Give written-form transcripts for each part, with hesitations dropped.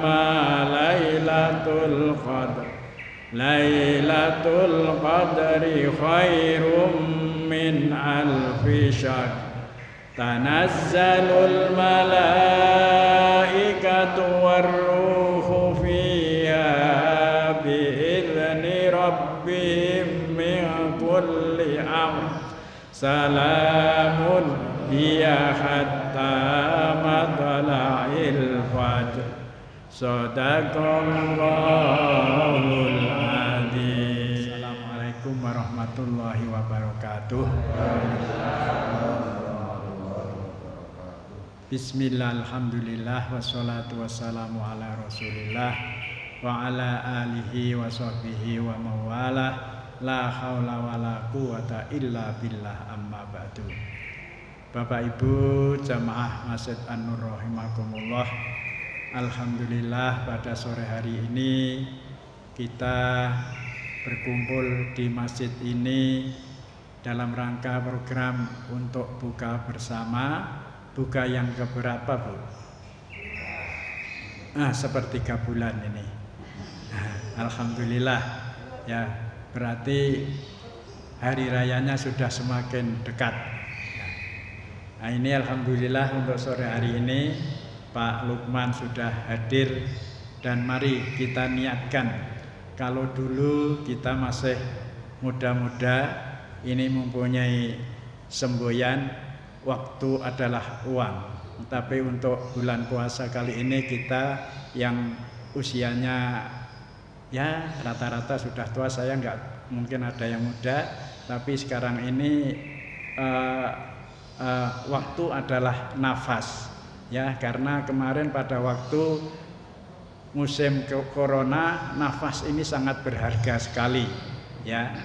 ma lailatul qadr. Lailatul qadri khairum min alfi syahr. Tanazzalul malaikatu warruhu fiha bi'izni rabbihim min kulli amr. Salamun hiya hatta matla'il fajr. Shadaqallahul adzim. Assalamualaikum warahmatullahi wabarakatuh. Bismillah, alhamdulillah, wassalatu wassalamu ala rasulillah wa ala alihi wa sahbihi wa mawalah. La haula wa la quwata illa billah, amma ba'du. Bapak Ibu jamaah Masjid An-Nur rahimakumullah. Alhamdulillah pada sore hari ini kita berkumpul di masjid ini dalam rangka program untuk buka bersama. Buka yang keberapa, Bu? Sepertiga bulan ini. Alhamdulillah ya, berarti hari rayanya sudah semakin dekat. Nah, ini alhamdulillah untuk sore hari ini Pak Lukman sudah hadir, dan mari kita niatkan, kalau dulu kita masih muda-muda, ini mempunyai semboyan waktu adalah uang. Tapi untuk bulan puasa kali ini kita yang usianya ya rata-rata sudah tua, saya nggak mungkin ada yang muda, tapi sekarang ini waktu adalah nafas ya, karena kemarin pada waktu musim corona nafas ini sangat berharga sekali ya.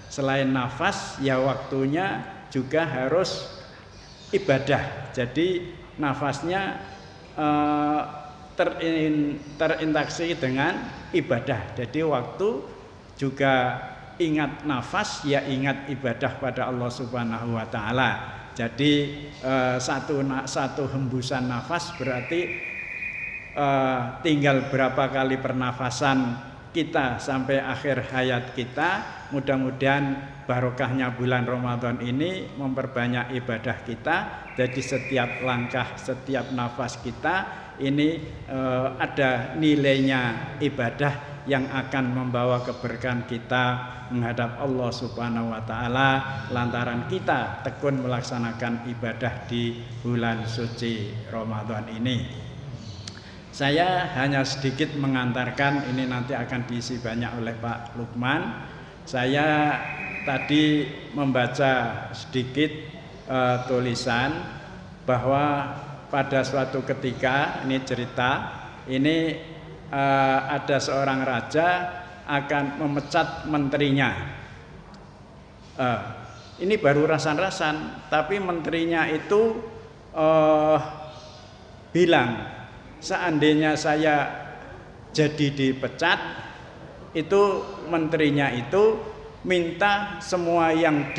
Selain nafas ya waktunya juga harus ibadah. Jadi nafasnya terinteraksi dengan ibadah. Jadi waktu juga ingat nafas, ya ingat ibadah pada Allah Subhanahu wa taala. Jadi satu hembusan nafas berarti tinggal berapa kali pernafasan kita sampai akhir hayat kita. Mudah-mudahan barokahnya bulan Ramadan ini memperbanyak ibadah kita. Jadi setiap langkah, setiap nafas kita ini ada nilainya ibadah yang akan membawa keberkahan kita menghadap Allah Subhanahu wa taala lantaran kita tekun melaksanakan ibadah di bulan suci Ramadan ini. Saya hanya sedikit mengantarkan, ini nanti akan diisi banyak oleh Pak Lukman. Saya tadi membaca sedikit tulisan bahwa pada suatu ketika, ini cerita, ini ada seorang raja akan memecat menterinya. Ini baru rasan-rasan, tapi menterinya itu bilang, seandainya saya jadi dipecat, itu menterinya itu minta semua yang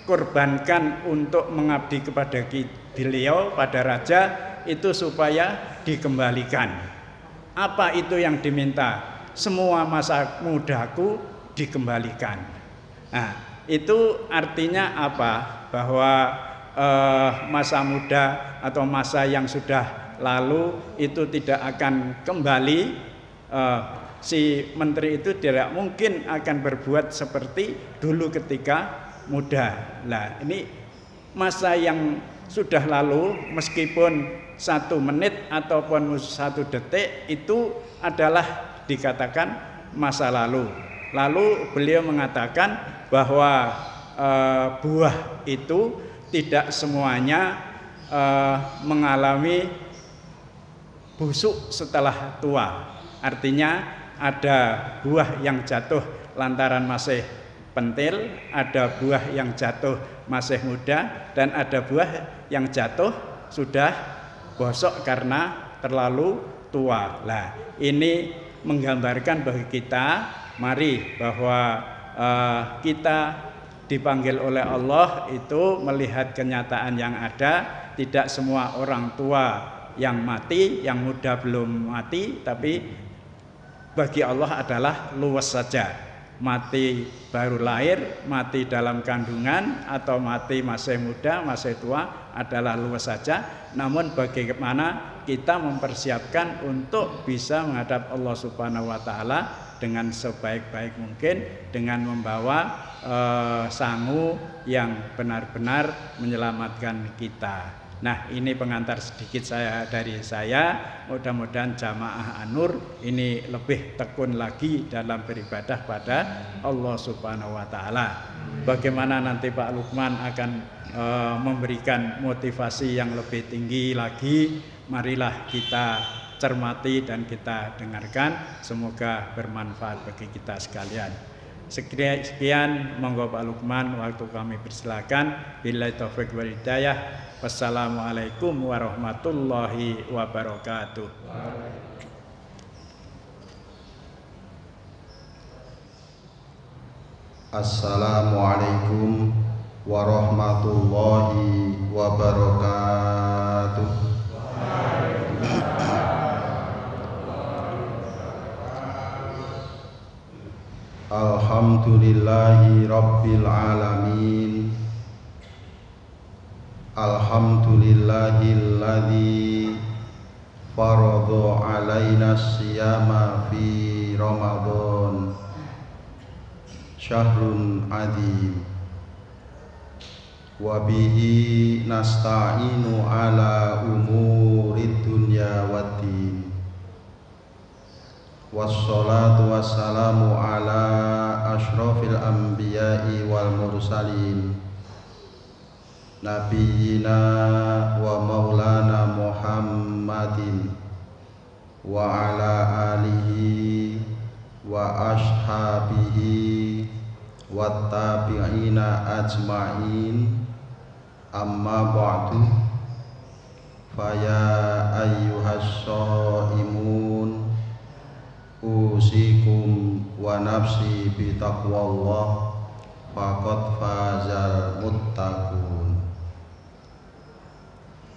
dikorbankan untuk mengabdi kepada beliau, pada raja, itu supaya dikembalikan. Apa itu yang diminta? Semua masa mudaku dikembalikan. Nah, itu artinya apa? Bahwa masa muda atau masa yang sudah lalu itu tidak akan kembali. Si menteri itu tidak mungkin akan berbuat seperti dulu ketika muda. Nah, ini masa yang sudah lalu, meskipun 1 menit ataupun 1 detik itu adalah dikatakan masa lalu. Lalu beliau mengatakan bahwa buah itu tidak semuanya mengalami busuk setelah tua. Artinya ada buah yang jatuh lantaran masih pentil, ada buah yang jatuh masih muda, dan ada buah yang jatuh sudah bosok karena terlalu tua. Nah, ini menggambarkan bagi kita, mari bahwa kita dipanggil oleh Allah itu melihat kenyataan yang ada. Tidak semua orang tua yang mati, yang muda belum mati, tapi bagi Allah adalah luwes saja. Mati baru lahir, mati dalam kandungan, atau mati masih muda, masih tua adalah luwes saja. Namun bagaimana kita mempersiapkan untuk bisa menghadap Allah Subhanahu wa taala dengan sebaik-baik mungkin, dengan membawa sangu yang benar-benar menyelamatkan kita. Nah, ini pengantar sedikit dari saya. Mudah-mudahan jamaah An-Nur ini lebih tekun lagi dalam beribadah pada Allah Subhanahu wa taala. Bagaimana nanti Pak Lukman akan memberikan motivasi yang lebih tinggi lagi, marilah kita cermati dan kita dengarkan. Semoga bermanfaat bagi kita sekalian. Sekian, monggo Pak Lukman, waktu kami persilakan. Billahi taufiq wal hidayah. Wassalamualaikum warahmatullahi wabarakatuh. Assalamualaikum warahmatullahi wabarakatuh. Alhamdulillahi rabbil alamin. Alhamdulillahilladzi faradha alaina siyama fi Ramadan syahrun adzim. Wa bihi nasta'inu ala umurid dunya waddin. Wassalatu wassalamu ala asyrafil anbiya'i wal mursalin Nabiyyina wa maulana Muhammadin wa ala alihi wa ashabihi wa tabi'ina ajma'in. Amma ba'du, faya ayyuhas shaimun usikum wa nafsi bi taqwallah faqad fazal muttaqun.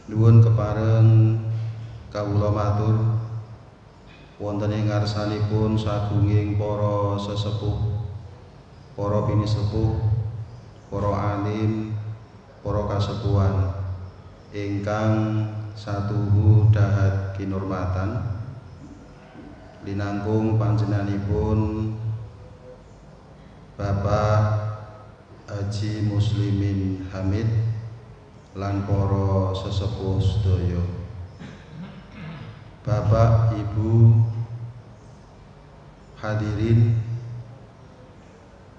Nuwun kepareng kawula matur wonten ing ngarsanipun sagunging para sesepuh, para pinisepuh, para alim, para kasepuhan ingkang satuhu dahat kinurmatan linangkung panjenenganipun Bapak Haji Muslimin Hamid lan para sesepuh sedaya, Bapak Ibu hadirin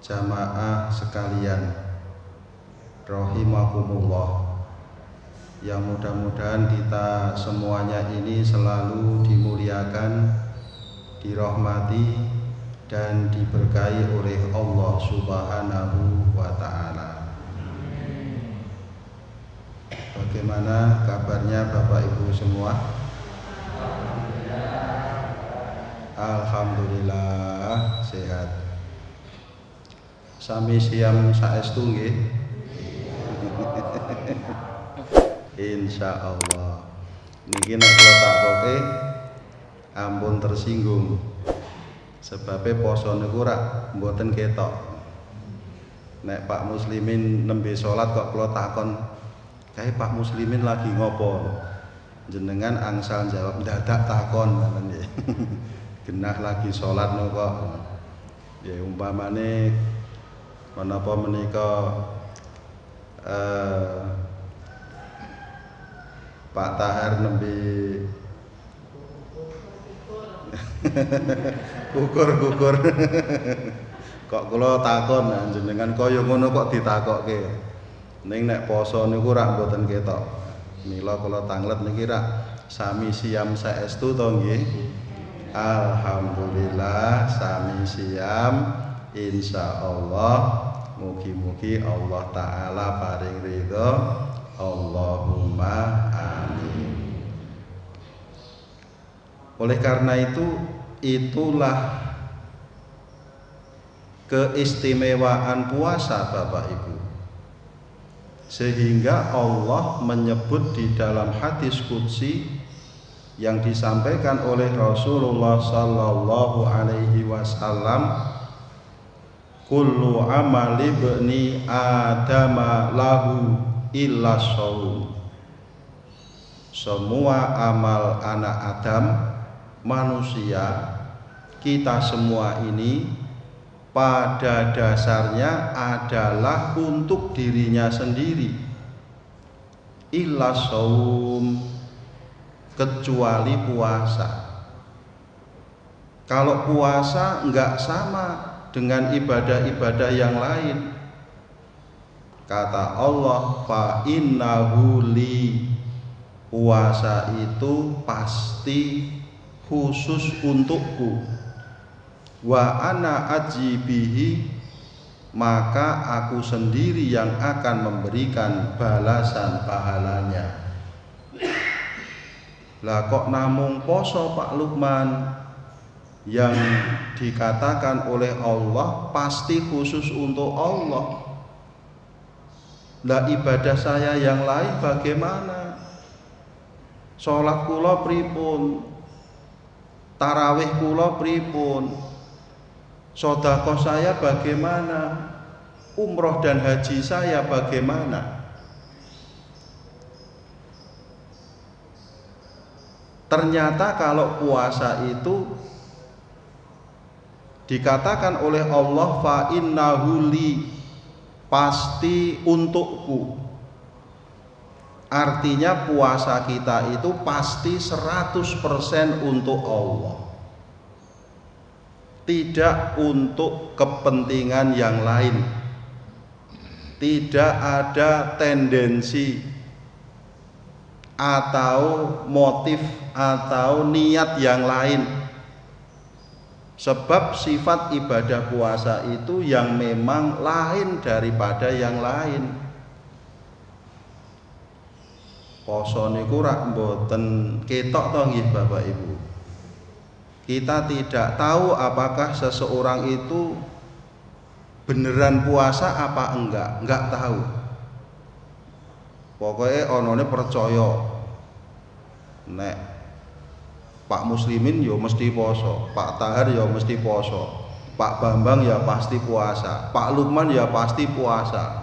jamaah sekalian rahimakumullah, yang mudah-mudahan kita semuanya ini selalu dimuliakan, dirahmati dan diberkahi oleh Allah Subhanahu wa ta'ala. Bagaimana kabarnya Bapak Ibu semua? Alhamdulillah sehat. Sami siam saestu nggih. Insyaallah. Niki nek kula takoke ampun tersinggung. Sebabnya poso niku rak mboten ketok. Nek Pak Muslimin nembe salat kok kula takon, "Kae Pak Muslimin lagi ngopo?" Jenengan angsal jawab dadak takon ngoten nggih. Genah lagi salat niku kok. Ya umpamane menapa menika Pak Tahar nembe kukur kok kula takon jenengan kaya ngono kok ditakokke. Ning nek poso niku rak mboten ketok. Mila kula tanglet niki rak sami siam saestu to nggih. Alhamdulillah sami siam, insyaallah mugi-mugi Allah taala paring ridho. Allahumma amin. Oleh karena itu, itulah keistimewaan puasa Bapak Ibu. Sehingga Allah menyebut di dalam hadis qudsi, yang disampaikan oleh Rasulullah sallallahu alaihi wasallam, kullu amali ibni adama lahu illa shaum. Semua amal anak Adam, manusia, kita semua ini pada dasarnya adalah untuk dirinya sendiri. Illa shaum, kecuali puasa. Kalau puasa enggak sama dengan ibadah-ibadah yang lain. Kata Allah, fa innahu li, puasa itu pasti khusus untukku. Wa ana ajibihi, maka aku sendiri yang akan memberikan balasan pahalanya. Lah kok namung poso Pak Lukman, yang dikatakan oleh Allah pasti khusus untuk Allah. Lah ibadah saya yang lain bagaimana? Sholat kula pripun? Tarawih kula pripun? Sedekah saya bagaimana? Umroh dan haji saya bagaimana? Ternyata kalau puasa itu dikatakan oleh Allah, fa innahu li, pasti untukku. Artinya puasa kita itu pasti 100% untuk Allah, tidak untuk kepentingan yang lain. Tidak ada tendensi atau motif atau niat yang lain. Sebab sifat ibadah puasa itu yang memang lain daripada yang lain. Poso niku rak mboten ketok to nggih Bapak Ibu. Kita tidak tahu apakah seseorang itu beneran puasa apa enggak tahu. Pokoknya onone percaya nek Pak Muslimin yo mesti poso, Pak Tahar yo mesti poso, Pak Bambang ya pasti puasa, Pak Lukman ya pasti puasa.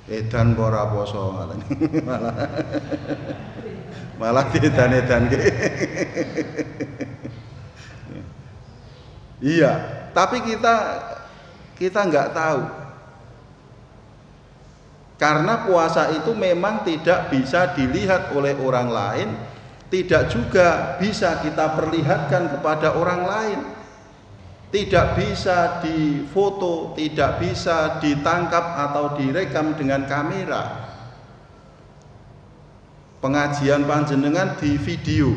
Edan ora poso malah edan-edan ge. Iya, tapi kita nggak tahu. Karena puasa itu memang tidak bisa dilihat oleh orang lain, tidak juga bisa kita perlihatkan kepada orang lain, tidak bisa difoto, tidak bisa ditangkap atau direkam dengan kamera. Pengajian panjenengan di video,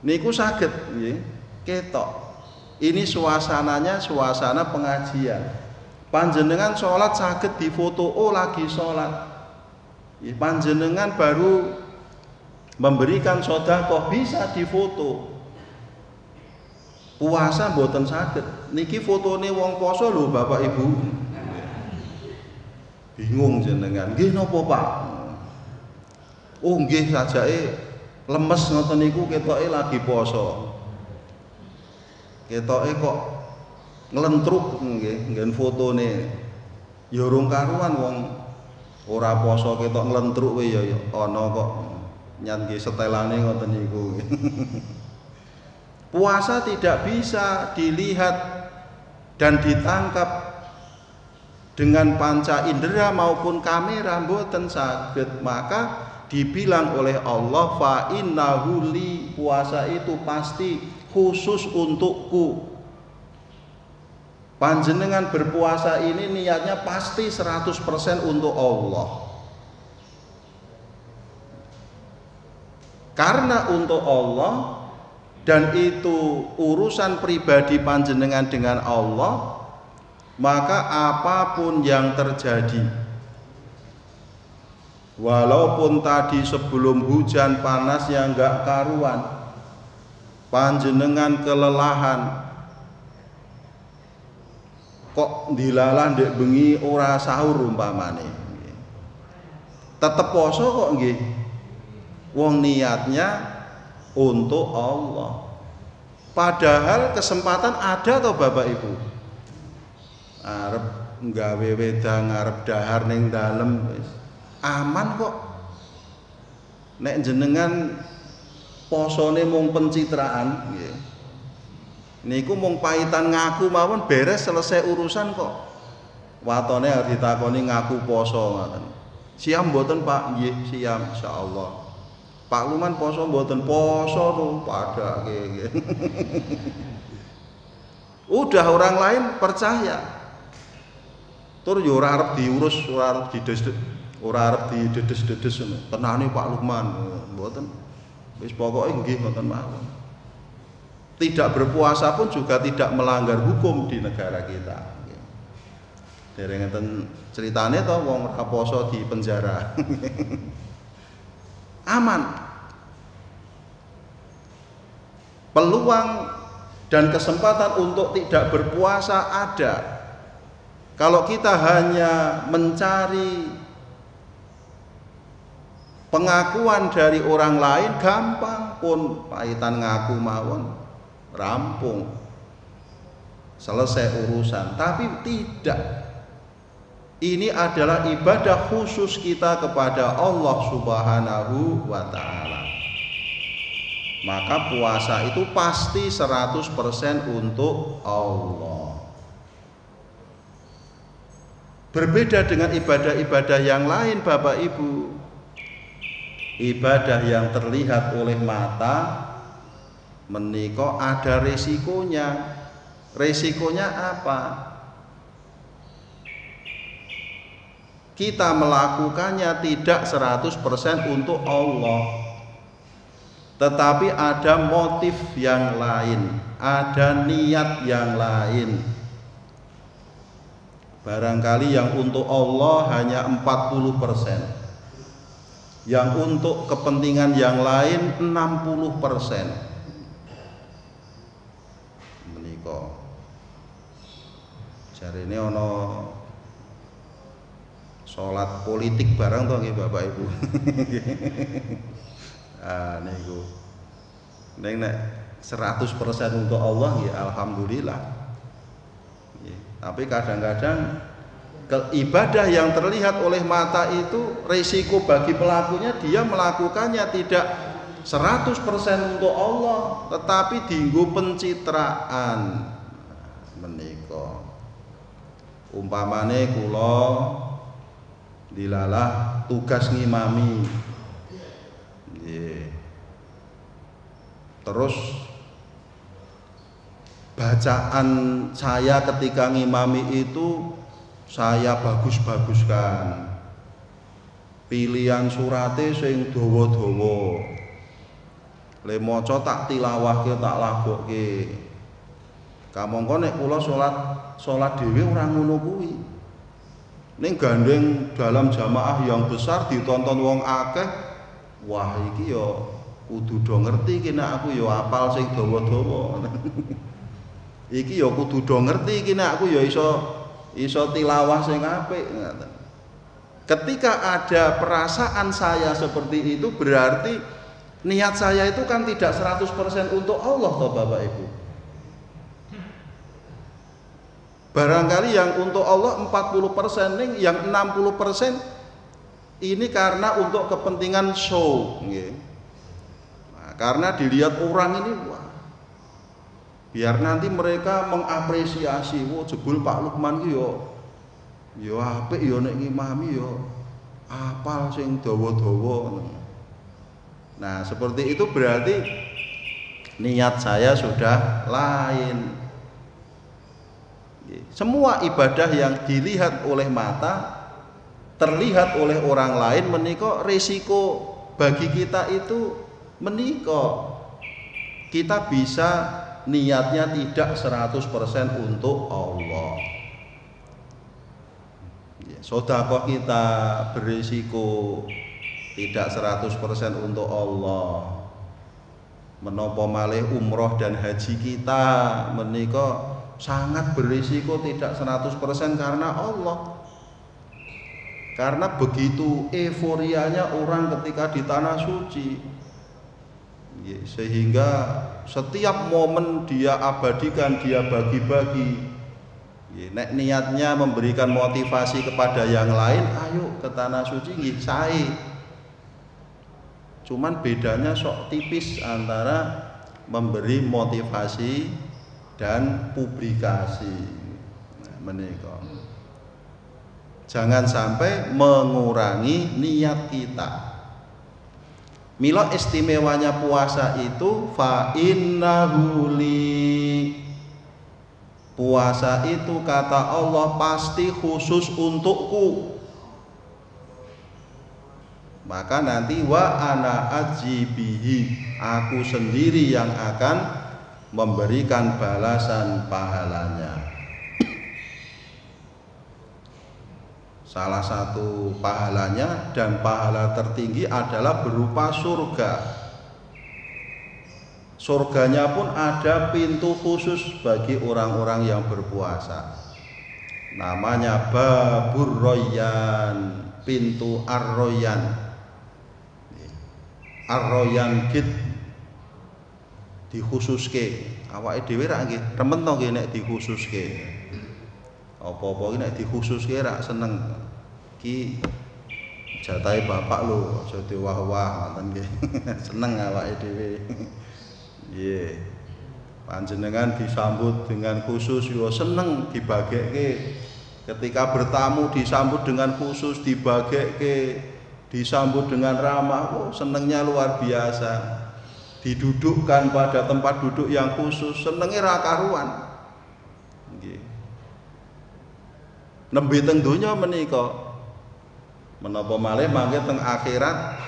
niku saged nggih, ketok. Ini suasananya suasana pengajian. Panjenengan sholat saged difoto, oh lagi sholat. Panjenengan baru memberikan sedekah bisa difoto. Puasa mboten saged. Niki fotone wong poso lho Bapak Ibu. Bingung jenengan. Nggih napa Pak? Oh nggih sajake lemes ngoten niku ketoke lagi poso. Ketoke kok nglentruk nggih nggen fotone. Ya urung karuan wong ora poso ketok nglentruk wae ya ana kok nyat nggih setelane ngoten niku. Puasa tidak bisa dilihat dan ditangkap dengan panca indera maupun kamera, mboten saged. Maka dibilang oleh Allah, fa innahu li, puasa itu pasti khusus untukku. Panjenengan berpuasa ini niatnya pasti 100% untuk Allah. Karena untuk Allah dan itu urusan pribadi panjenengan dengan Allah, maka apapun yang terjadi, walaupun tadi sebelum hujan panas yang enggak karuan, panjenengan kelelahan, kok dilalah ndek bengi ora sahur umpamane, tetep poso kok nggih. Wong niatnya untuk Allah. Padahal kesempatan ada toh Bapak Ibu. Arep nggawe wedang, arep dahar ning dalem wis aman kok. Nek jenengan posone mung pencitraan nggih. Niku mung paitan ngaku mawon beres selesai urusan kok. Watone harus ditakoni ngaku poso ngoten. Siam mboten Pak? Nggih, siam insyaallah. Pak Luman poso mboten? Poso tuh pada nggih. Udah orang lain percaya. Tur yo ora arep diurus, ora arep dides, ora arep didedes-dedes ngono. Tenane Pak Lukman, mboten. Wis pokoke nggih mboten mawon. Tidak berpuasa pun juga tidak melanggar hukum di negara kita. Dereng ngeten ceritane to wong ora poso di penjara. Aman. Peluang dan kesempatan untuk tidak berpuasa ada. Kalau kita hanya mencari pengakuan dari orang lain, gampang pun paitan ngaku mawon, rampung, selesai urusan. Tapi tidak. Ini adalah ibadah khusus kita kepada Allah Subhanahu wa ta'ala. Maka puasa itu pasti 100% untuk Allah. Berbeda dengan ibadah-ibadah yang lain Bapak Ibu. Ibadah yang terlihat oleh mata menika ada resikonya. Resikonya apa? Kita melakukannya tidak 100% untuk Allah, tetapi ada motif yang lain, ada niat yang lain. Barangkali yang untuk Allah hanya 40%, yang untuk kepentingan yang lain 60%. Menika jarene ana salat politik barang to nggih Bapak Ibu. Ah niku. Nek 100% untuk Allah ya alhamdulillah. Tapi kadang-kadang ibadah yang terlihat oleh mata itu resiko bagi pelakunya, dia melakukannya tidak 100% untuk Allah, tetapi dienggo pencitraan. Menika. Umpamane kula dilalah tugas ngimami. Nggih. Terus bacaan saya ketika ngimami itu saya bagus-baguskan. Pilihan surate sing dawa-dawa. Le maca tak tilawahke tak lagokke. Kamangka nek kula salat dhewe ora ngono kuwi. Ning gandeng dalam jamaah yang besar ditonton wong akeh, wah iki ya kudu do ngerti iki nek aku ya apal sing dawa-dawa. Iki ya kudu do ngerti iki nek aku ya iso tilawah sing apik. Ketika ada perasaan saya seperti itu, berarti niat saya itu kan tidak 100% untuk Allah toh Bapak Ibu. Barangkali yang untuk Allah 40%, ning yang 60% ini karena untuk kepentingan show, nah, karena dilihat orang ini, wah, biar nanti mereka mengapresiasi, wah jebul Pak Lukman ki yo apik yo nek ngimami yo apal sing dawa-dawa. Nah, seperti itu berarti niat saya sudah lain. Semua ibadah yang dilihat oleh mata, terlihat oleh orang lain, menika resiko bagi kita itu menika. Kita bisa niatnya tidak 100% untuk Allah. Sedekah kita berisiko tidak 100% untuk Allah. Menapa malih umroh dan haji kita menika sangat berisiko tidak 100% karena Allah. Karena begitu euforianya orang ketika di tanah suci, Sehingga setiap momen dia abadikan, dia bagi-bagi. Nek niatnya memberikan motivasi kepada yang lain, ayo ke tanah suci nggih sae. Cuman bedanya sok tipis antara memberi motivasi dan publikasi. Menika. Jangan sampai mengurangi niat kita. Mila istimewanya puasa itu fa innahu li. Puasa itu kata Allah pasti khusus untukku. Maka nanti wa ana ajibihi, aku sendiri yang akan memberikan balasan pahalanya. Salah satu pahalanya dan pahala tertinggi adalah berupa surga. Surganya pun ada pintu khusus bagi orang-orang yang berpuasa. Namanya Babur Royan, pintu Ar-Royan. Ar-Royan git dikhususke. Awake dhewe ra nggih remen to nggih nek dikhususke. Apa-apa iki nek dikhususke ra seneng. Ki jatahe bapak lho, aja diwah-wah ngoten nggih. Seneng awake dhewe. Nggih. Panjenengan disambut dengan khusus yo seneng dibagekke. Ketika bertamu disambut dengan khusus, dibagekke, disambut dengan ramah, oh senengnya luar biasa. Didudukkan pada tempat duduk yang khusus, senenge ra karuan. Nggih. Nembe teng donya menika, menapa malih mangke teng akhirat,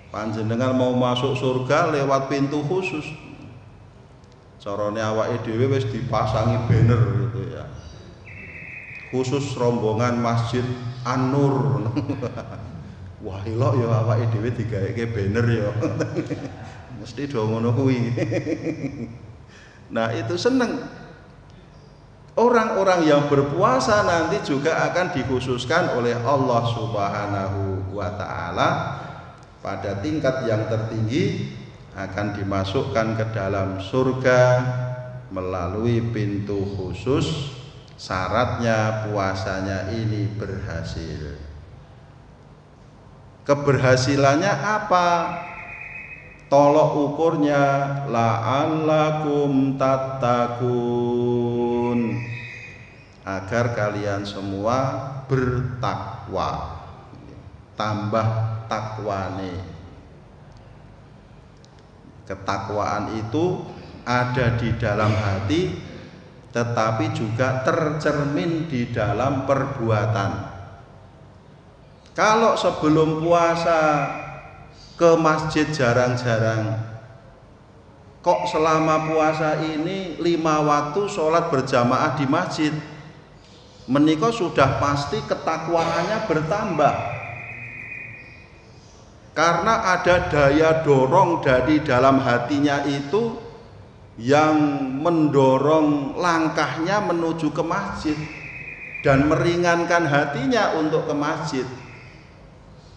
panjenengan mau masuk surga lewat pintu khusus. Carane awake dhewe wis dipasangi banner gitu ya. Khusus rombongan Masjid An-Nur. Wah, ilok ya awake dhewe digawekke banner ya. Mesti do ngono kuwi. Nah, itu seneng. Orang-orang yang berpuasa nanti juga akan dikhususkan oleh Allah Subhanahu wa taala pada tingkat yang tertinggi, akan dimasukkan ke dalam surga melalui pintu khusus. Syaratnya puasanya ini berhasil. Keberhasilannya apa? Tolok ukurnya la'allakum tattaqun, agar kalian semua bertakwa, tambah takwane. Ketakwaan itu ada di dalam hati, tetapi juga tercermin di dalam perbuatan. Kalau sebelum puasa ke masjid jarang-jarang, kok selama puasa ini 5 waktu sholat berjamaah di masjid, menika sudah pasti ketakwaannya bertambah. Karena ada daya dorong dari dalam hatinya itu yang mendorong langkahnya menuju ke masjid dan meringankan hatinya untuk ke masjid.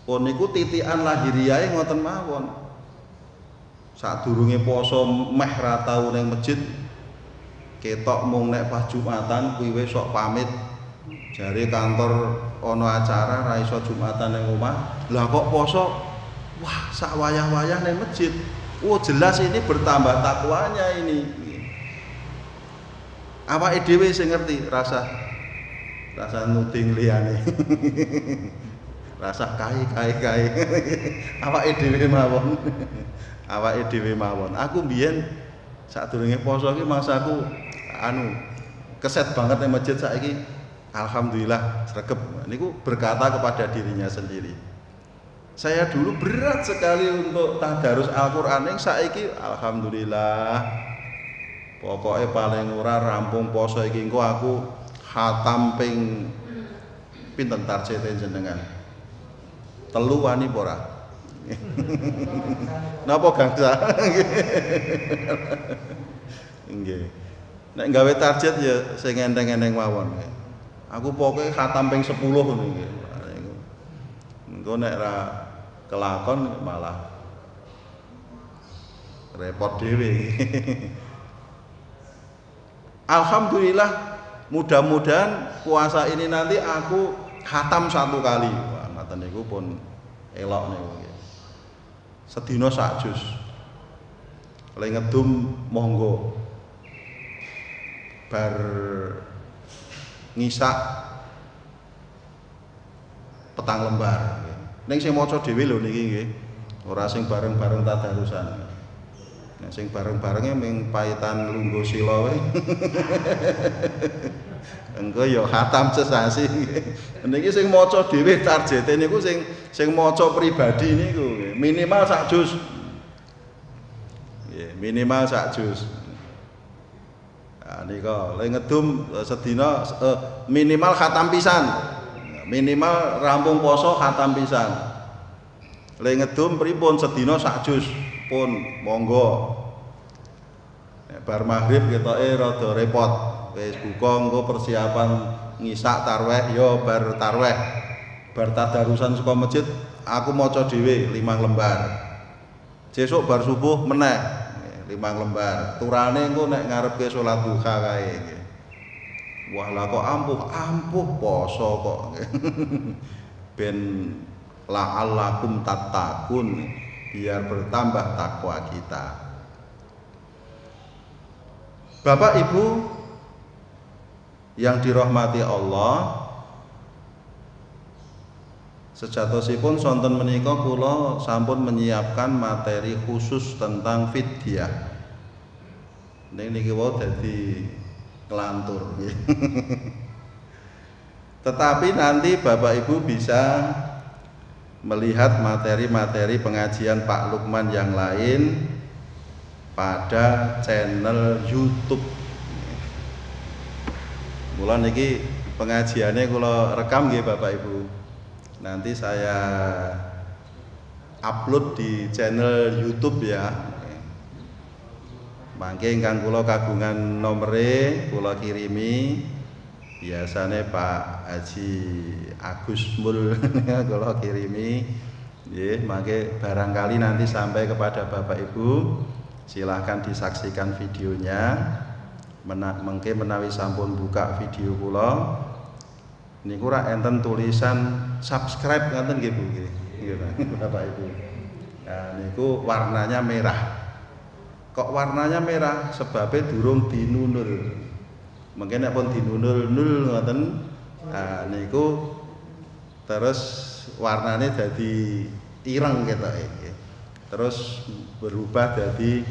Oh niku titikan lahiriahe ngoten mawon. Sadurunge poso meh ra tau ning masjid, ketok mung nek pas Jumatan kuwi wis sok pamit. Jare kantor ana acara ra iso Jumatan ning omah. Lah kok poso? Wah, sak wayah-wayah ning masjid. Oh jelas ini bertambah takwanya ini. Awake dhewe sing ngerti rasa nuding liyane. Rasa kai. Awake dhewe mawon. Awake dhewe mawon. Aku mbiyen sadurunge poso iki masaku keset banget ning masjid, saiki alhamdulillah sregep. Niku berkata kepada dirinya sendiri. Saya dulu berat sekali untuk tadarus Al-Qur'an, yang saiki alhamdulillah. Pokoknya paling ora rampung poso iki engko aku khatam ping pinten tarjete jenengan? 3 wani apa ora? Napa gangsa? Nggih. Nek gawe target ya sing enteng-enteng mawon. Aku pokoknya khatam ping 10 ngono nggih. Engko nek ra kelakon malah repot dhewe. Alhamdulillah, mudah-mudahan puasa ini nanti aku khatam 1 kali. Wah, ngoten niku pun elok niku. Sedina sak juz. Lek ngedum monggo. Bar ngisak petang lembar. Ning sing maca dhewe lho niki nggih. Ora sing bareng-bareng tadarusan. Nek sing bareng-barenge ming paitan lungguh sila wae. Engko ya khatam sesasi. Niki sing maca dhewe targete niku sing maca pribadi niku minimal sak juz. Nggih, minimal sak juz. Nah nika lek ngedum sedina minimal khatam pisan. Minimal rampung poso khatam pisan. Lek ngedum pripun sedina sak juz pun monggo. Nek bar maghrib ketoke rada repot. Wis buka engko persiapan ngisak tarweh ya bar tarweh. Bar tadarusan saka masjid aku maca dhewe 5 lembar. Sesuk bar subuh meneh 5 lembar. Turane engko nek ngarepke salat duha kae nggih. Wah lah kok ampuh poso kok. Ben la'allakum tattaqun, biar bertambah takwa kita. Bapak Ibu yang dirahmati Allah, sejatosipun sonten menika kula sampun menyiapkan materi khusus tentang fidyah. Niki wae dadi kelantur. Tetapi nanti Bapak Ibu bisa melihat materi-materi pengajian Pak Lukman yang lain pada channel YouTube. Mula niki pengajiannya kula rekam nggih Bapak Ibu. Nanti saya upload di channel YouTube ya. Mangke ingkang kula kagungan nomere kula kirimi. Biasane Pak Haji Agus Mul kula kirimi. Nggih, mangke barangkali nanti sampai kepada Bapak Ibu, silahkan disaksikan videonya. Mengke menawi sampun buka video kula niku ra enten tulisan subscribe ngoten nggih Bu nggih. Nggih Bapak Ibu. Nah niku warnanya merah. Kok warnanya merah? Sebabnya durung dinunul. Mungkin nek pun dinunul ngoten, nah niku terus warnanya jadi ireng ketoke. Terus berubah jadi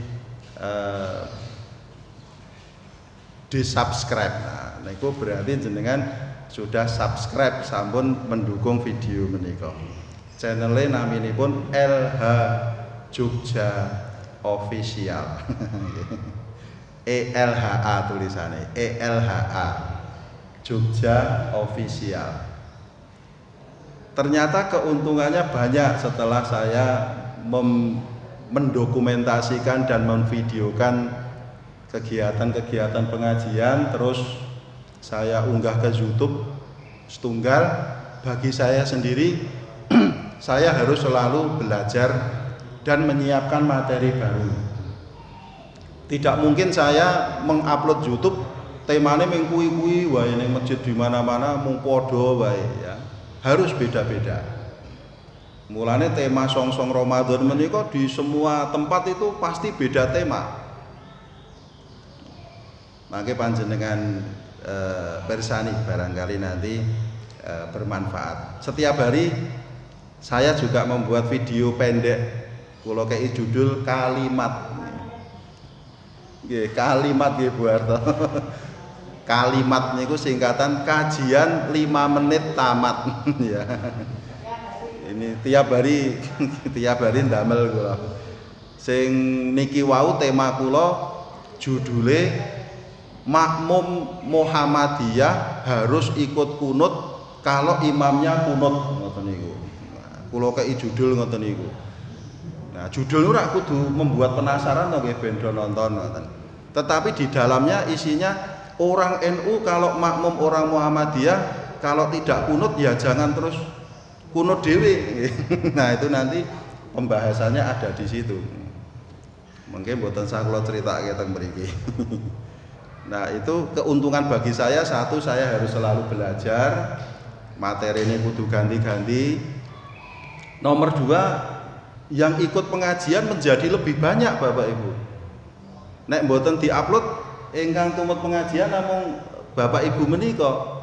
di-subscribe. Nah niku berarti jenengan sudah subscribe sampun mendukung video menika. Channelnya naminipun LH Jogja Official. ELHA tulisannya, ELHA Jogja Official. Ternyata keuntungannya banyak setelah saya mendokumentasikan dan memvideokan kegiatan-kegiatan pengajian, terus saya unggah ke YouTube setunggal. Bagi saya sendiri saya harus selalu belajar dan menyiapkan materi baru. Tidak mungkin saya mengupload YouTube temanya mengkui-kui wae ning masjid di mana-mana mung padha wae ya. Harus beda-beda. Mulane tema song-song Ramadan menika di semua tempat itu pasti beda tema. Mangke panjenengan bersani barangkali nanti bermanfaat. Setiap hari saya juga membuat video pendek. Kula kei judul kalimat. Nggih, kalimat nggih Bu Harto. Kalimat niku singkatan kajian 5 menit tamat ya. Ini tiap hari ndamel kula. Sing niki wau tema kula judule makmum Muhammadiyah harus ikut kunut kalau imamnya kunut ngoten niku. Kula kei judul ngoten niku. Nah, judul ora kudu membuat penasaran to nggih ben do nonton ngoten. Tetapi di dalamnya isinya orang NU kalau makmum orang Muhammadiyah kalau tidak kunut ya jangan terus kunut dhewe. Nah, itu nanti pembahasannya ada di situ. Mungkin mboten saya kula critakake teng mriki. Nah, itu keuntungan bagi saya, satu, saya harus selalu belajar, materi ini kudu ganti-ganti. Nomor dua, yang ikut pengajian menjadi lebih banyak Bapak Ibu. Nek mboten diupload ingkang tumut pengajian namung Bapak Ibu menika.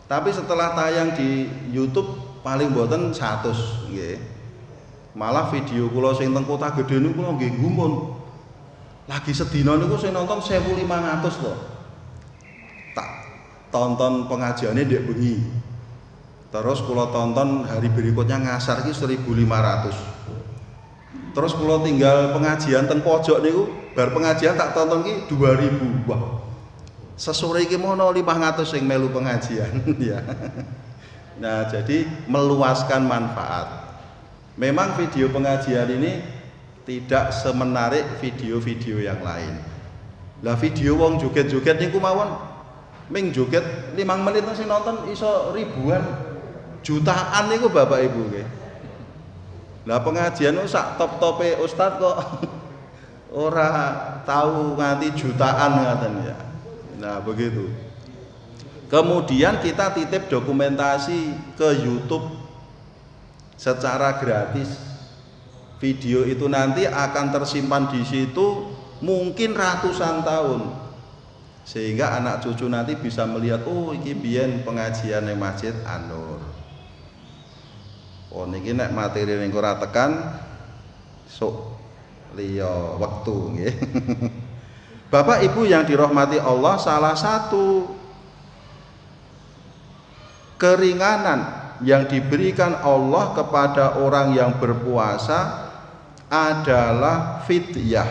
Tapi setelah tayang di YouTube paling mboten 100 nggih. Malah video kula sing teng Kota Gedhe niku kula nggih gumun. Lagi sedina niku sing nonton 1.500 loh. Tak tonton pengajiannya ndek bengi. Terus kula tonton hari berikutnya ngasar ki 1.500. Terus kula tinggal pengajian teng pojok niku, bar pengajian tak tonton ki 2.000. Wah. Sesore iki mono 500 sing melu pengajian ya. Nah, jadi meluaskan manfaat. Memang video pengajian ini tidak semenarik video-video yang lain. Lah video wong joget-joget niku mawon ming joget 5 menit sing nonton iso ribuan, jutaan niku Bapak Ibu nggih. Lah pengajian sak top-tope ustaz kok ora tahu nganti jutaan ngaten ya. Nah, begitu. Kemudian kita titip dokumentasi ke YouTube secara gratis. Video itu nanti akan tersimpan di situ mungkin ratusan tahun, sehingga anak cucu nanti bisa melihat, oh iki biyen pengajian ning Masjid An-Nur. Oh niki nek materi ning ora tekan sok liya wektu nggih. Bapak Ibu yang dirahmati Allah, salah satu keringanan yang diberikan Allah kepada orang yang berpuasa adalah fidyah.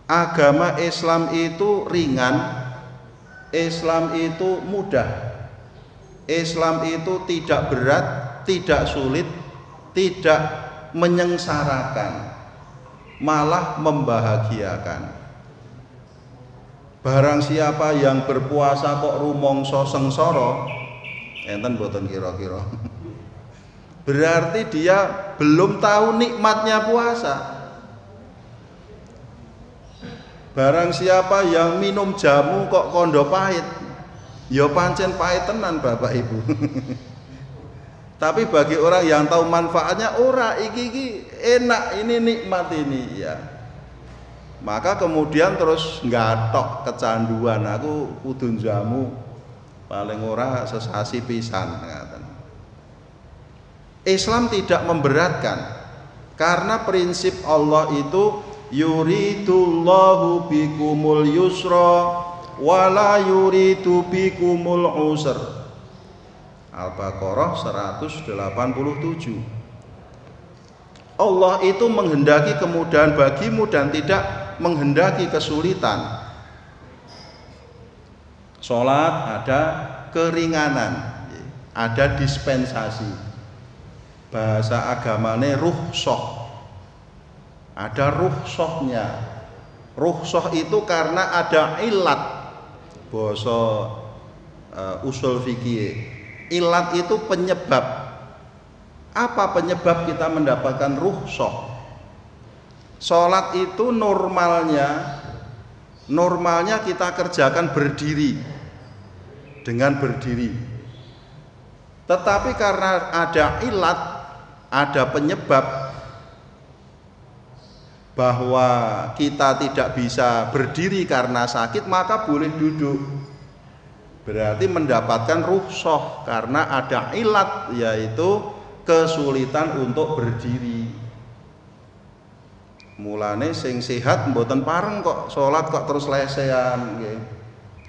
Agama Islam itu ringan, Islam itu mudah, Islam itu tidak berat, tidak sulit, tidak menyengsarakan, malah membahagiakan. Barang siapa yang berpuasa kok rumangsa sengsara, enten boten kira-kira. Berarti dia belum tahu nikmatnya puasa. Barang siapa yang minum jamu kok kondo pahit, ya pancen pahit tenan Bapak Ibu. Tapi bagi orang yang tahu manfaatnya, ora iki enak, ini nikmat ini ya. Maka kemudian terus nggathok kecanduan, aku kudu jamu paling ora sesasi pisan ngaten. Islam tidak memberatkan, karena prinsip Allah itu yuridullahu bikumul yusra wala yuridu bikumul usr. Al-Baqarah 187. Allah itu menghendaki kemudahan bagimu dan tidak menghendaki kesulitan. Sholat ada keringanan, ada dispensasi. Bahasa agamane rukhsah. Ada rukhsahnya. Rukhsah itu karena ada ilat. Basa usul fikih. Ilat itu penyebab. Apa penyebab kita mendapatkan rukhsah? Sholat itu normalnya kita kerjakan berdiri, dengan berdiri. Tetapi karena ada ilat, ada penyebab bahwa kita tidak bisa berdiri karena sakit, maka boleh duduk. Berarti mendapatkan rukhsah karena ada ilat, yaitu kesulitan untuk berdiri. Mulane sing sehat mboten pareng kok salat kok terus lesehan nggih.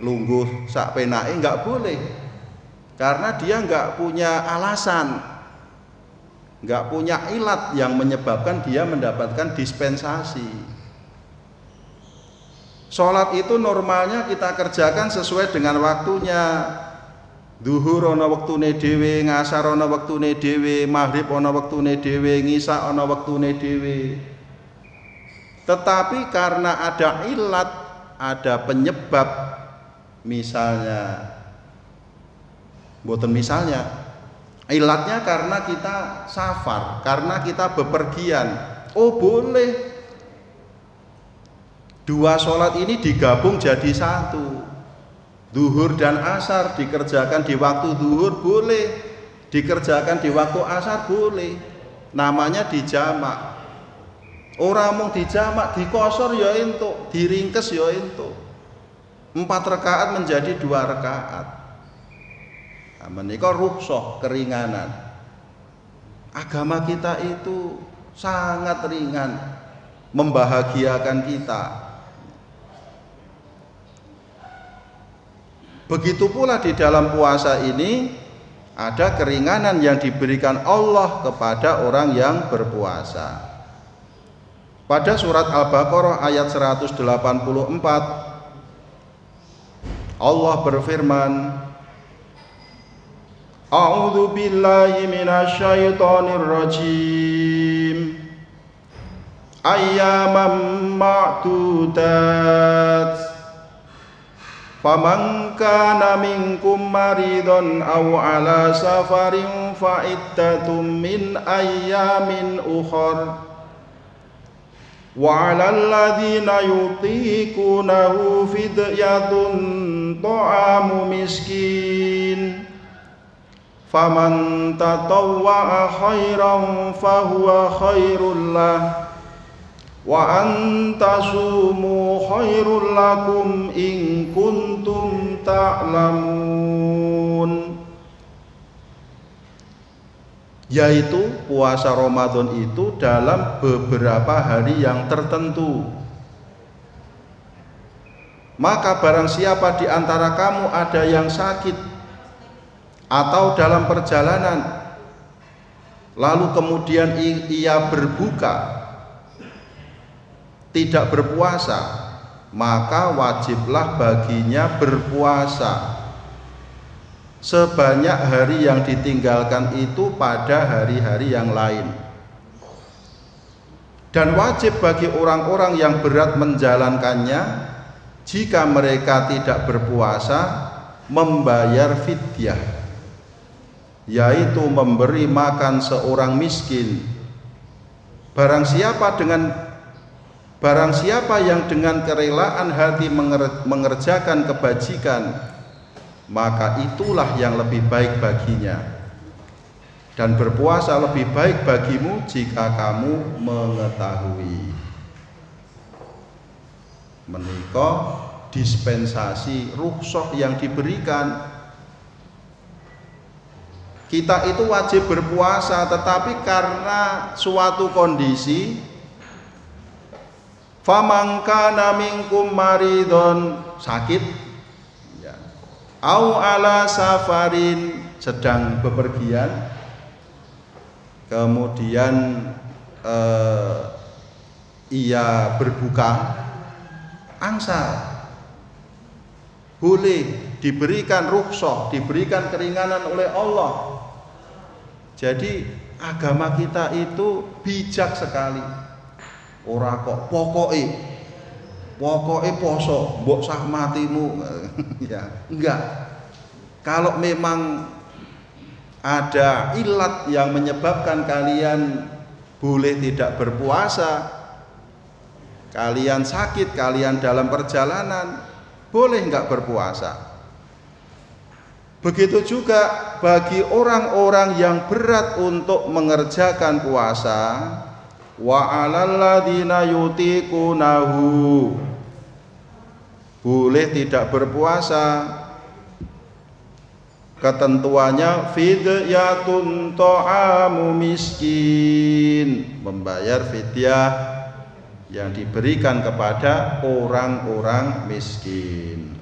Lungguh sak penake enggak boleh. Karena dia enggak punya alasan. Enggak punya ilat yang menyebabkan dia mendapatkan dispensasi. Salat itu normalnya kita kerjakan sesuai dengan waktunya. Zuhur ana wektune dhewe, ngasar ana wektune dhewe, maghrib ana wektune dhewe, ngisa ana wektune dhewe. Tetapi karena ada ilat, ada penyebab, misalnya, mboten misalnya, ilatnya karena kita safar, karena kita bepergian, Oh boleh. Dua sholat ini digabung jadi satu. Zuhur dan asar dikerjakan di waktu zuhur boleh, dikerjakan di waktu asar boleh. Namanya dijamak. Orang mau dijamak, dikosor ya entuk, diringkes ya entuk. 4 rakaat menjadi 2 rakaat. Nah, menika rukhsah, keringanan. Agama kita itu sangat ringan, membahagiakan kita. Begitu pula di dalam puasa ini ada keringanan yang diberikan Allah kepada orang yang berpuasa. Pada surat Al-Baqarah ayat 184 Allah berfirman, A'udzu billahi minasyaitonir rajim. Ayyaman ma'dudat. Faman kana minkum maridun aw ala safarin fa iddatum min ayyamin ukhra wa 'alal ladzina yutiqunahu fidyatun ta'amu miskin faman tatawwa'a khairan fahuwa khairul lah wa antasumu khairul lakum in kuntum ta'lamun. Yaitu puasa Ramadan itu dalam beberapa hari yang tertentu. Maka barang siapa di antara kamu ada yang sakit atau dalam perjalanan lalu kemudian ia berbuka, tidak berpuasa, maka wajiblah baginya berpuasa sebanyak hari yang ditinggalkan itu pada hari-hari yang lain. Dan wajib bagi orang-orang yang berat menjalankannya, jika mereka tidak berpuasa, membayar fidyah, yaitu memberi makan seorang miskin. Barang siapa yang dengan kerelaan hati mengerjakan kebajikan, maka itulah yang lebih baik baginya. Dan berpuasa lebih baik bagimu jika kamu mengetahui. Menika dispensasi rukhsah yang diberikan. Kita itu wajib berpuasa, tetapi karena suatu kondisi, faman kana minkum maridun, sakit ya, au ala safarin, sedang bepergian, kemudian ia berbuka, angsa, boleh diberikan rukhsah, diberikan keringanan oleh Allah. Jadi agama kita itu bijak sekali. Ora kok pokoke poso mbok sak matimu ya, enggak. Kalau memang ada ilat yang menyebabkan kalian boleh tidak berpuasa, kalian sakit, kalian dalam perjalanan, boleh enggak berpuasa. Begitu juga bagi orang-orang yang berat untuk mengerjakan puasa, wa 'alal ladzina yutiqunahu, boleh tidak berpuasa. Ketentuannya fidyatun ta'amu miskin, membayar fidyah yang diberikan kepada orang-orang miskin.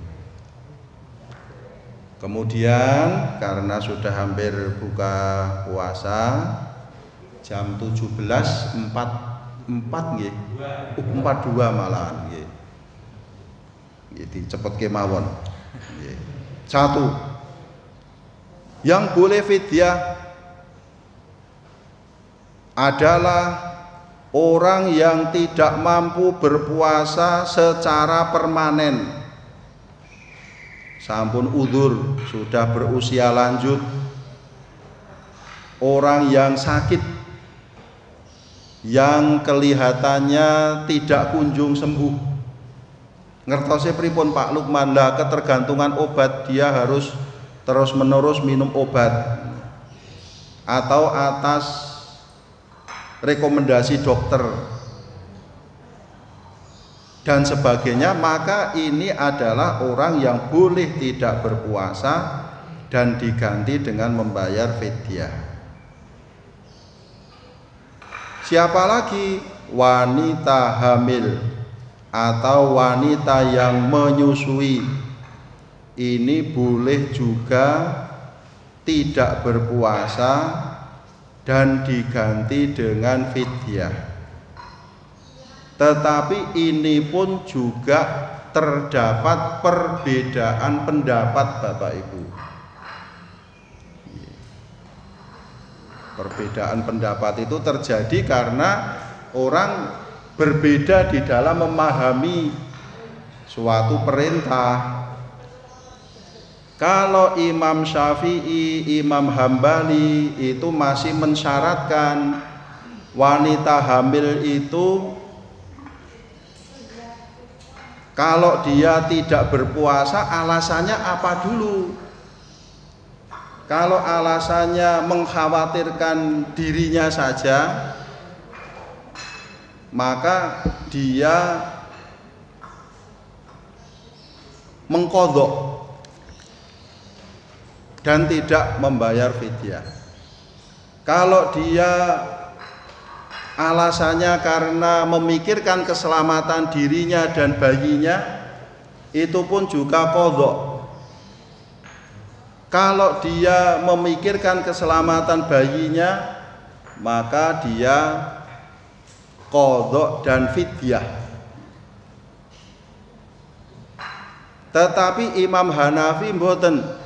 Kemudian karena sudah hampir buka puasa, jam 17.44 nggih. 42 malahan nggih. Nggih dicepet kemawon. Nggih. 1. Yang boleh fidyah adalah orang yang tidak mampu berpuasa secara permanen. Sampun udzur, sudah berusia lanjut, orang yang sakit yang kelihatannya tidak kunjung sembuh. Ngertose pripun Pak Lukman? Lah ketergantungan obat, dia harus terus-menerus minum obat atau atas rekomendasi dokter dan sebagainya, maka ini adalah orang yang boleh tidak berpuasa dan diganti dengan membayar fidyah. Siapa lagi? Wanita hamil atau wanita yang menyusui, ini boleh juga tidak berpuasa dan diganti dengan fidyah. Tetapi ini pun juga terdapat perbedaan pendapat Bapak Ibu. Perbedaan pendapat itu terjadi karena orang berbeda di dalam memahami suatu perintah. Kalau Imam Syafi'i, Imam Hambali itu masih mensyaratkan wanita hamil itu kalau dia tidak berpuasa alasannya apa dulu? Kalau alasannya mengkhawatirkan dirinya saja, maka dia mengqadha dan tidak membayar fidyah. Kalau dia alasannya karena memikirkan keselamatan dirinya dan bayinya, itu pun juga qadha. Kalau dia memikirkan keselamatan bayinya, maka dia qadha dan fidyah. Tetapi Imam Hanafi mboten.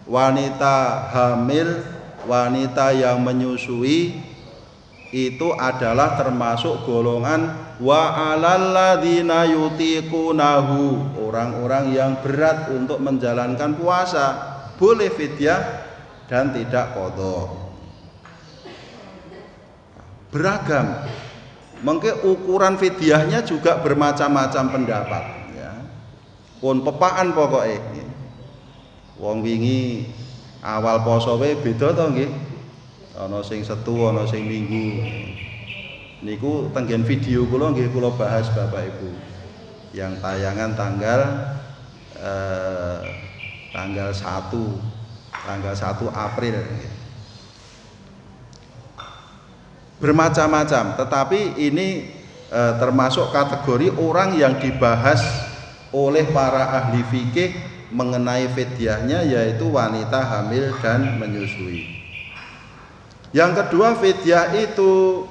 Wanita hamil, wanita yang menyusui itu adalah termasuk golongan wa 'alal ladzina yutiqunahu, orang-orang yang berat untuk menjalankan puasa, boleh fidyah dan tidak qadha. Beragam. Mungkin ukuran fidyahnya juga bermacam-macam pendapat ya. Pun pepaan pokoknya. Wong wingi awal poso wae beda to nggih. Ana sing Setu, ana sing Minggu. Niku tenggen video kula nggih kula bahas Bapak Ibu. Yang tayangan tanggal 1 April nggih. Bermacam-macam, tetapi ini termasuk kategori orang yang dibahas oleh para ahli fikih mengenai fidyahnya, yaitu wanita hamil dan menyusui. Yang kedua, fidyah itu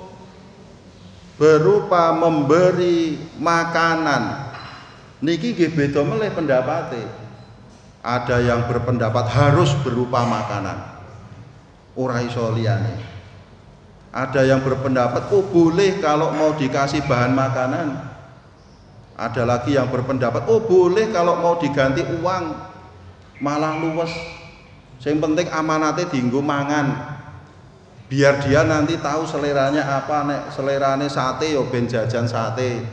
berupa memberi makanan. Niki nggih beda melih pendapate. Ada yang berpendapat harus berupa makanan, ora iso liyane. Ada yang berpendapat boleh kalau mau dikasih bahan makanan. Ada lagi yang berpendapat boleh kalau mau diganti uang, malah luwes. Yang penting amanate dienggo mangan. Biar dia nanti tahu seleranya apa. Nek selerane sate ya ben jajan sate.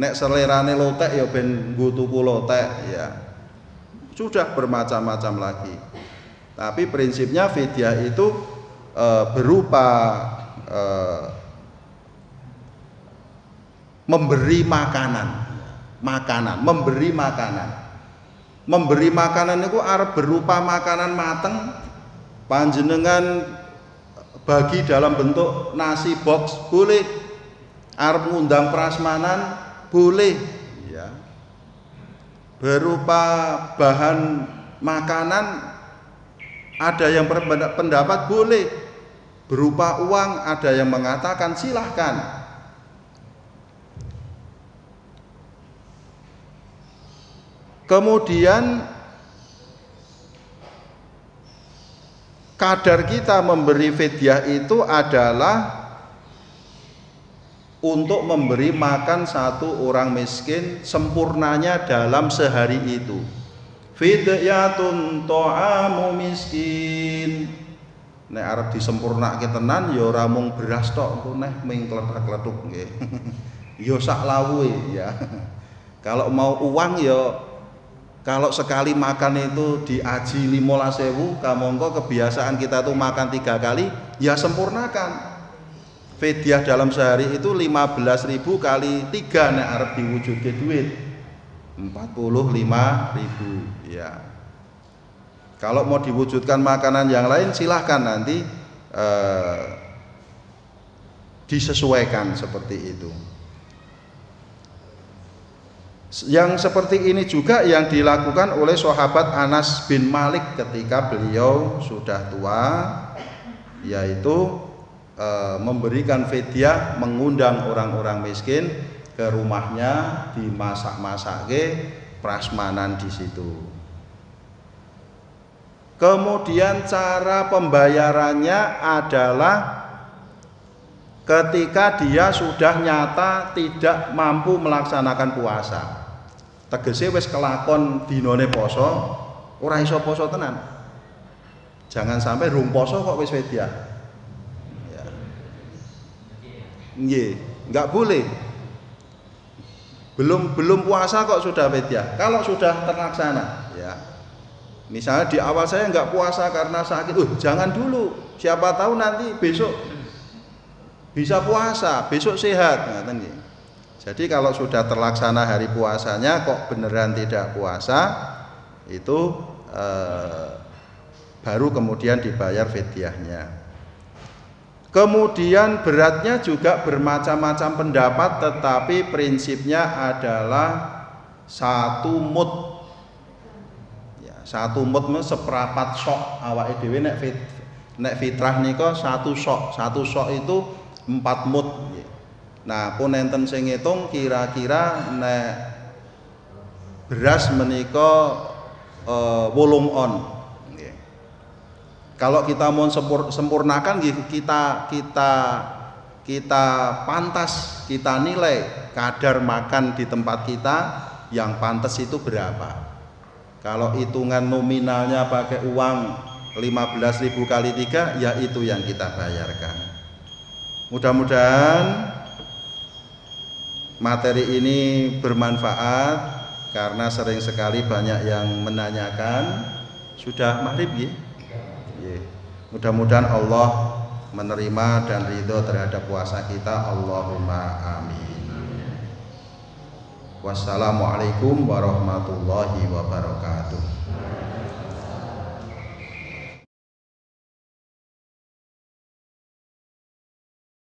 Nek selerane lotek ya ben nggo tuku lotek ya. Sudah bermacam-macam lagi. Tapi prinsipnya fidyah itu berupa memberi makanan, memberi makanan. Memberi makanan itu arep berupa makanan mateng, panjenengan bagi dalam bentuk nasi box boleh, arep ngundang prasmanan boleh ya. Berupa bahan makanan ada yang berpendapat boleh, berupa uang ada yang mengatakan silahkan. Kemudian kadar kita memberi fidyah itu adalah untuk memberi makan satu orang miskin sempurnanya dalam sehari itu. Fidyatun ta'amu miskin. nek arep disempurnake tenan ya ora mung beras tok engko neh ming klethak-klethuk nggih. Ya sak lawuhe ya. Kalau mau uang ya kalau sekali makan itu diaji 15.000, kamangka kebiasaan kita tuh makan 3 kali, ya sempurnakan. Fidyah dalam sehari itu 15.000 kali 3 nek arep diwujudke duit 45.000 ya. Kalau mau diwujudkan makanan yang lain silahkan nanti disesuaikan seperti itu. Yang seperti ini juga yang dilakukan oleh sahabat Anas bin Malik ketika beliau sudah tua, yaitu memberikan fidyah, mengundang orang-orang miskin ke rumahnya, dimasak-masake prasmanan di situ. Kemudian cara pembayarannya adalah ketika dia sudah nyata tidak mampu melaksanakan puasa. Tegese wis kelakon dinane poso, ora iso poso tenan. Jangan sampai rung poso kok wis fidyah. Ya. Nggih, enggak boleh. Belum puasa kok sudah fidyah. Kalau sudah terlaksana, ya. Misalnya di awal saya enggak puasa karena sakit, jangan dulu. Siapa tahu nanti besok bisa puasa, besok sehat, ngaten nggih. Jadi kalau sudah terlaksana hari puasanya kok beneran tidak puasa, itu baru kemudian dibayar fidyahnya. Kemudian beratnya juga bermacam-macam pendapat, tetapi prinsipnya adalah 1 mud. Ya, 1 mud seperapat sok awake dhewe nek fitrah nika 1 sok. 1 sok itu 4 mud. Nah, pun enten sing ngitung kira-kira nek beras menika 8 on. Kalau kita mau sempurnakan kita pantas, kita nilai kadar makan di tempat kita yang pantas itu berapa. Kalau hitungan nominalnya pakai uang 15.000 kali 3, ya itu yang kita bayarkan. Mudah-mudahan materi ini bermanfaat, karena sering sekali banyak yang menanyakan. Sudah maghrib ya? Mudah-mudahan Allah menerima dan ridho terhadap puasa kita. Allahumma amin. Wassalamualaikum warahmatullahi wabarakatuh.